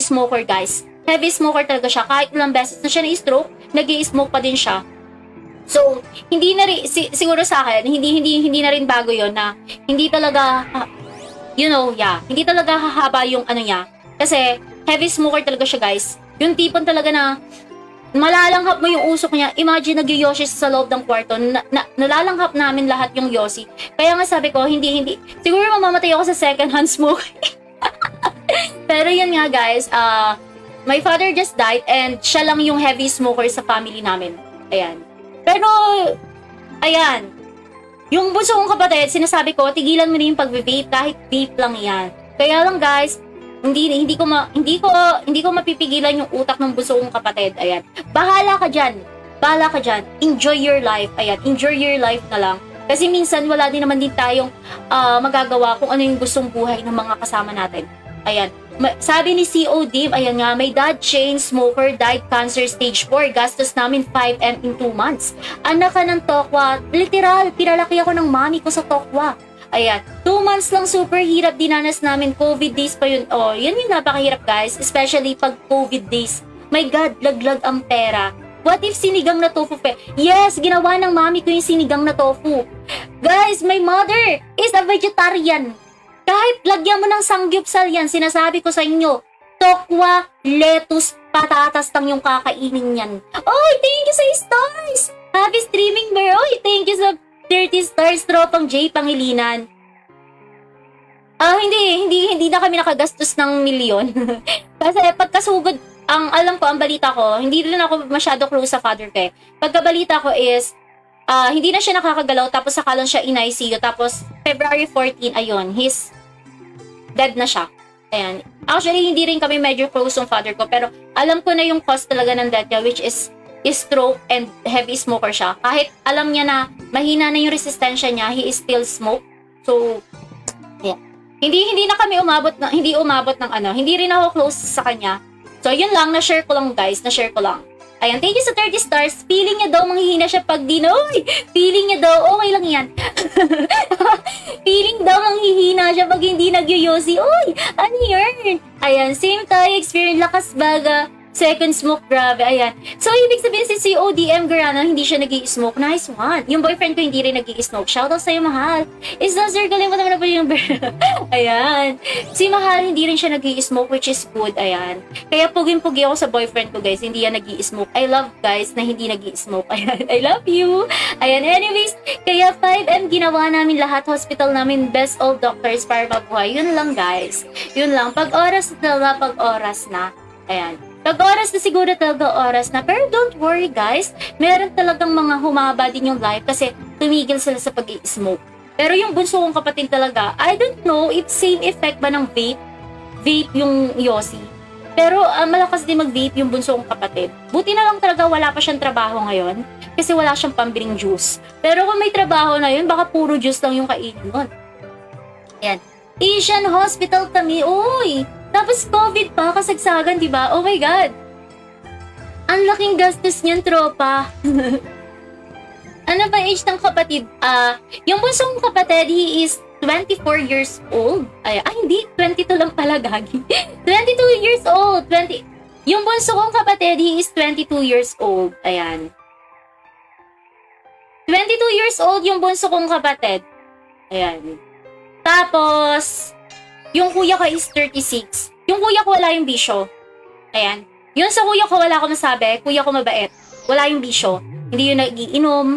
smoker, guys. Heavy smoker talaga siya. Kahit ilang beses na siya na-stroke, nag-i-smoke pa din siya. So, hindi na rin, siguro sa akin, hindi na rin bago yon na hindi talaga, hindi talaga hahaba yung ano niya. Kasi, heavy smoker talaga siya, guys. Yung tipon talaga na, malalanghap mo yung usok niya. Imagine, nag-yoshi sa loob ng kwarto. Nalalanghap namin lahat yung yosi. Kaya nga sabi ko, hindi. Siguro mamamatay ako sa second hand smoke. Pero yun nga, guys, my father just died and siya lang yung heavy smoker sa family namin. Ayan. Pero, ayan. Yung bunso kong kapatid, sinasabi ko, tigilan mo na yung pag-vape, kahit vape lang yan. Kaya lang, guys, hindi ko mapipigilan yung utak ng bunso kong kapatid. Ayan. Bahala ka dyan. Enjoy your life. Ayan. Enjoy your life na lang. Kasi minsan, wala din naman din tayong magagawa kung ano yung gustong buhay ng mga kasama natin. Ayan. Sabi ni COD, ayan nga, my dad, chain smoker, died cancer stage 4. Gastos namin 5M in 2 months. Anak ka ng tokwa. Literal, pinalaki ako ng mami ko sa tokwa. Ayan. 2 months lang, super hirap dinanas namin. COVID days pa yun. Oh, yun yung napakahirap, guys. Especially pag COVID days. My God, laglag ang pera. What if sinigang na tofu Yes, ginawa ng mami ko yung sinigang na tofu. Guys, my mother is a vegetarian. Kahit lagyan mo ng sangyupsal yan, sinasabi ko sa inyo, tokwa, lettuce, patatas lang yung kakainin yan. Oy, thank you sa stars! Happy streaming, bro! Oy, thank you sa 30 stars, tropang J. Pangilinan. Hindi na kami nakagastos ng milyon. Kasi pagkasugod, ang alam ko, ang balita ko, hindi rin ako masyado close sa father ko eh. Pagkabalita ko is, hindi na siya nakakagalaw, tapos saka lang siya in ICU, tapos February 14, ayun, he's dead na siya. Ayan. Actually, hindi rin kami medyo close ng father ko, pero alam ko na yung cause talaga ng death niya, which is stroke and heavy smoker siya. Kahit alam niya na mahina na yung resistensya niya, he is still smoke. So, yeah. Hindi na kami umabot ng ano, hindi rin ako close sa kanya. So, yun lang, na-share ko lang, guys, na-share ko lang. Ayan, thank you sa 30 stars. Feeling niya daw manghihina siya pag dinoy. Feeling niya daw, okay lang yan. Feeling daw manghihina siya pag hindi nagyoyosi. Uy, ano yun? Ayan, same tayo, experience, lakas baga. Second smoke, grabe, ayan. So, ibig sabihin si CODM Garano, hindi siya nag-i-smoke. Nice one. Yung boyfriend ko hindi rin nag-i-smoke. Shoutout sa'yo, mahal. Is that circling mo naman na po yung ayan. Si mahal, hindi rin siya nag-i-smoke, which is good, ayan. Kaya pugin-pugi ako sa boyfriend ko, guys. Hindi yan nag-i-smoke. I love guys na hindi nag-i-smoke. Ayan, I love you. Ayan, anyways, kaya 5M ginawa namin lahat. Hospital namin, best all doctors para mabuhay. Yun lang, guys. Yun lang. Pag oras na. Ayan. Pag oras na siguro talaga oras na. Pero don't worry, guys. Meron talagang mga humaba din yung life kasi tumigil sila sa pag-i-smoke. Pero yung bunso kong kapatid talaga, I don't know if same effect ba ng vape. Vape yung yosi. Pero malakas din mag-vape yung bunso kong kapatid. Buti na lang talaga wala pa siyang trabaho ngayon kasi wala siyang pambiling juice. Pero kung may trabaho na yun, baka puro juice lang yung kainin nun. Ayan. Asian Hospital kami. Uy! Tapos COVID pa, kasagsagan, di ba? Oh my God! Ang laking gastos niyan, tropa. Ano ba age ng kapatid? Yung bunsong kapatid, he is 24 years old. Ay, hindi. 22 lang pala, gagi. 22 years old. Yung bunso kong kapatid, he is 22 years old. Ayan. 22 years old yung bunso kong kapatid. Ayan. Tapos, yung kuya ko is 36. Yung kuya ko wala yung bisyo. Ayan. Yun sa kuya ko wala ko masabi. Kuya ko mabait. Wala yung bisyo. Hindi yung nag-iinom.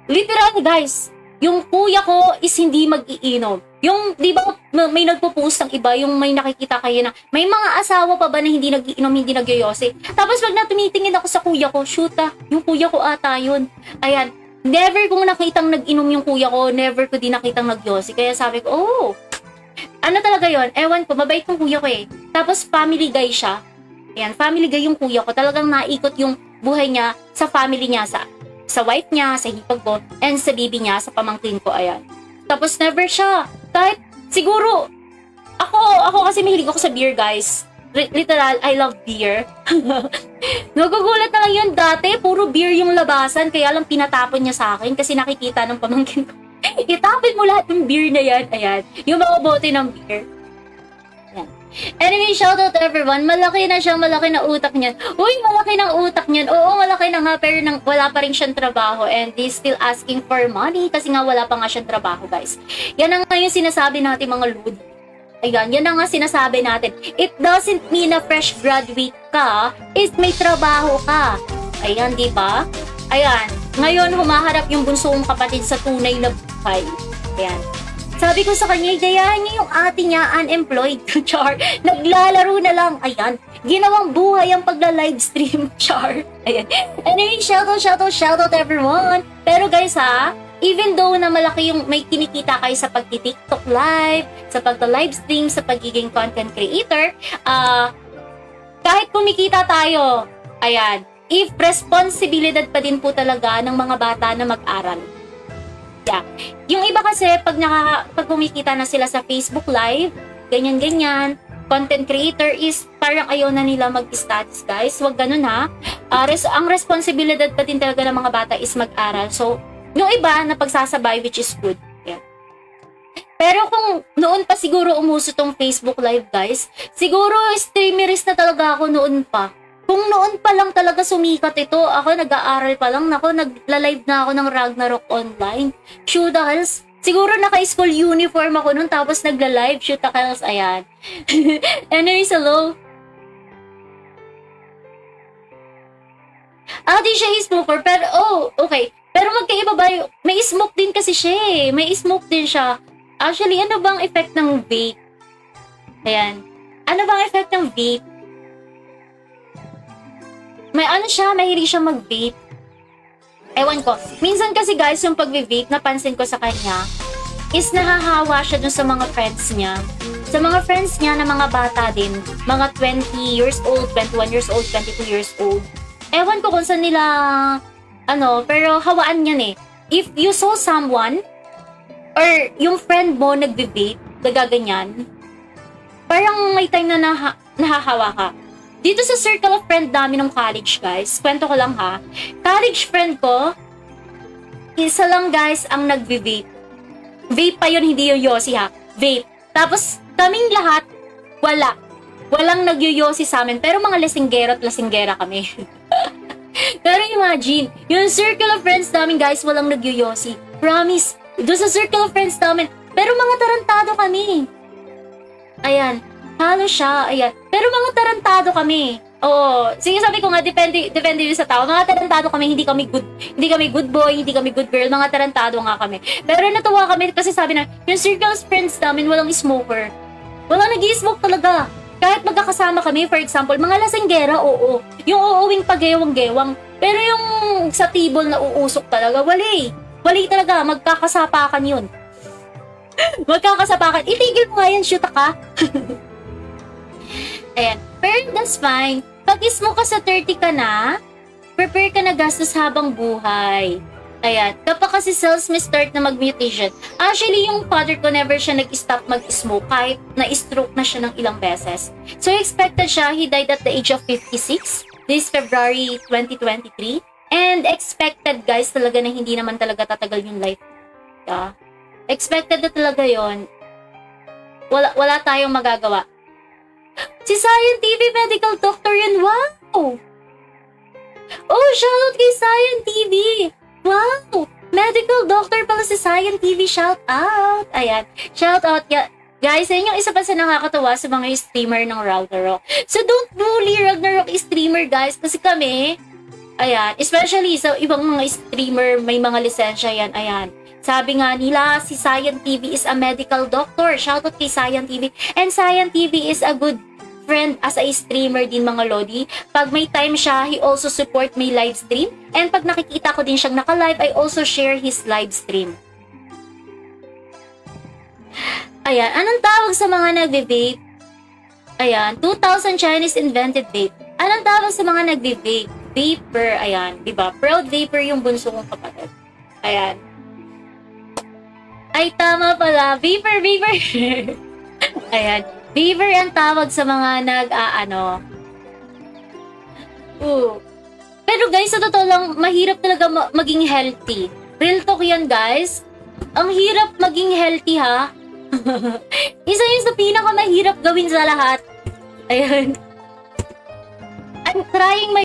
Literal, guys. Yung kuya ko is hindi mag-iinom. Yung, di ba, may nagpo-post ng iba, yung may nakikita kayo na, may mga asawa pa ba na hindi nag-iinom, hindi nagyoyosi. Tapos pag natumitingin ako sa kuya ko, shoot yung kuya ko ata yun. Ayan. Never kong nakitang nag-inom yung kuya ko, never ko din nakitang nagyosi. Kaya sabi ko, oh, ano talaga yon? Ewan ko, mabait yung kuya ko eh. Tapos family guy siya. Ayan, family guy yung kuya ko. Talagang naikot yung buhay niya sa family niya, sa wife niya, sa hipag ko, and sa bibi niya, sa pamangkin ko, ayan. Tapos never siya. Kahit, siguro, ako kasi mahilig ako sa beer, guys. Literal, I love beer. Nagugulat na lang yun dati, puro beer yung labasan, kaya lang pinatapon niya sa akin kasi nakikita ng pamangkin ko. Itapin mo lahat ng beer na yan. Ayan. Yung mga bote ng beer. Ayan. Anyway, shoutout everyone. Malaki na siya, malaki na utak niyan. Uy, malaki ng utak niyan. Oo, malaki na nga, pero wala pa rin siyang trabaho. And he's still asking for money kasi nga wala pa nga siyang trabaho, guys. Yan ang nga yung sinasabi natin, mga lud. Ayan, yan ang nga sinasabi natin. It doesn't mean na fresh graduate ka is may trabaho ka. Ayan, di ba? Ayan, ngayon humaharap yung bunso kong kapatid sa tunay na buhay. Ayan. Sabi ko sa kanya, gayahin niya yung ate niya, unemployed. Char, naglalaro na lang. Ayan, ginawang buhay ang pagla-livestream. Char. Ayan. Anyway, shoutout everyone. Pero guys ha, even though na malaki yung may kinikita kayo sa pagti-TikTok live, sa pagta-livestream, sa pagiging content creator, kahit kumikita tayo, ayan, if responsibilidad pa din po talaga ng mga bata na mag-aral. Yeah. Yung iba kasi, pag kumikita na sila sa Facebook Live, ganyan-ganyan, content creator is parang ayaw na nila mag-studies, guys. Huwag ganun ha. Ang responsibilidad pa din talaga ng mga bata is mag-aral. So, yung iba na pagsasabay, which is good. Yeah. Pero kung noon pa siguro umuso tong Facebook Live, guys, siguro streamerist na talaga ako noon pa. Kung noon pa lang talaga sumikat ito, ako nag-aaral pa lang, nagla-live na ako ng Ragnarok online. Shoot the hells. Siguro naka-school uniform ako noon, tapos nagla-live, shoot the hells, ayan. Anyways, hello. Di siya smoker, pero, okay. Pero magkaiba ba yung, may smoke din kasi siya eh. May smoke din siya. Actually, ano bang effect ng vape? Ayan. Ano bang effect ng vape? May ano siya, mahilig siya mag-vape. Ewan ko. Minsan kasi guys, yung pag-vape, napansin ko sa kanya, is nahahawa siya dun sa mga friends niya. Sa mga friends niya na mga bata din. Mga 20 years old, 21 years old, 22 years old. Ewan ko kung saan nila, pero hawaan yan eh. If you saw someone, or yung friend mo nag-vape, nagaganyan, parang may time na nahahawa ka. Dito sa circle of friend namin ng college, guys, kwento ko lang ha, college friend ko, isa lang guys ang nag-vape. Vape pa yun, hindi yung yosi ha. Vape. Tapos, kaming lahat, walang nag-yosi sa amin, pero mga lasinggero at lasinggera kami. Pero imagine, yung circle of friends namin guys, walang nag-yosi. Promise, doon sa circle of friends namin, pero mga tarantado kami. Ayan. Halo siya, ayan. Pero mga tarantado kami. Oo. Sige, sabi ko nga, depende din sa tao. Mga tarantado kami, hindi kami good boy, hindi kami good girl. Mga tarantado nga kami. Pero natuwa kami kasi sabi na, yung circle of friends namin, walang smoker. Walang nag-i-smoke talaga. Kahit magkakasama kami, for example, mga lasinggera, oo. Yung uuwing pagewang-gewang. Pero yung sa table na uusok talaga, wali talaga. Magkakasapakan yun. Magkakasapakan. Itigil mo nga yan, shoot ka. Ayan. Pero that's fine. Pag smoke ka sa 30 ka na, prepare ka na gastos habang buhay. Ayan. Kapag kasi cells may start na mag-mutation. Actually, yung father ko never siya nag-stop mag-smoke kahit na-stroke na siya ng ilang beses. So, expected siya. He died at the age of 56. This February 2023. And expected, guys, talaga na hindi naman talaga tatagal yung life. Yeah. Expected na talaga yon. Wala tayong magagawa. Si Science TV medical doctor yun. Wow! Oh, shoutout kay Science TV. Wow! Medical doctor pala si Science TV. Shoutout. Ayan. Shoutout. Guys, yun yung isa pa sa nakakatawa sa mga streamer ng Ragnarok. So, don't bully Ragnarok streamer, guys. Kasi kami, ayan, especially sa ibang mga streamer, may mga lisensya yan. Ayan. Sabi nga nila, si Science TV is a medical doctor. Shoutout kay Science TV. And Science TV is a good friend as a streamer din, mga lodi. Pag may time siya, he also support my live stream. And pag nakikita ko din siyang naka-live, I also share his live stream. Ayan, anong tawag sa mga nagbe-vape? Ayan, 2000 Chinese invented vape. Anong tawag sa mga nagbe-vape? Vapor, ayan, diba? Proud vapor yung bunso kong kapatid. Ayan. Ay, tama pala. Vapor. Ayan. Vapor ang tawag sa mga Pero guys, sa totoo lang, mahirap talaga maging healthy. Real talk yan, guys. Ang hirap maging healthy, ha? Isa yun sa pinakamahirap gawin sa lahat. Ayun. I'm trying my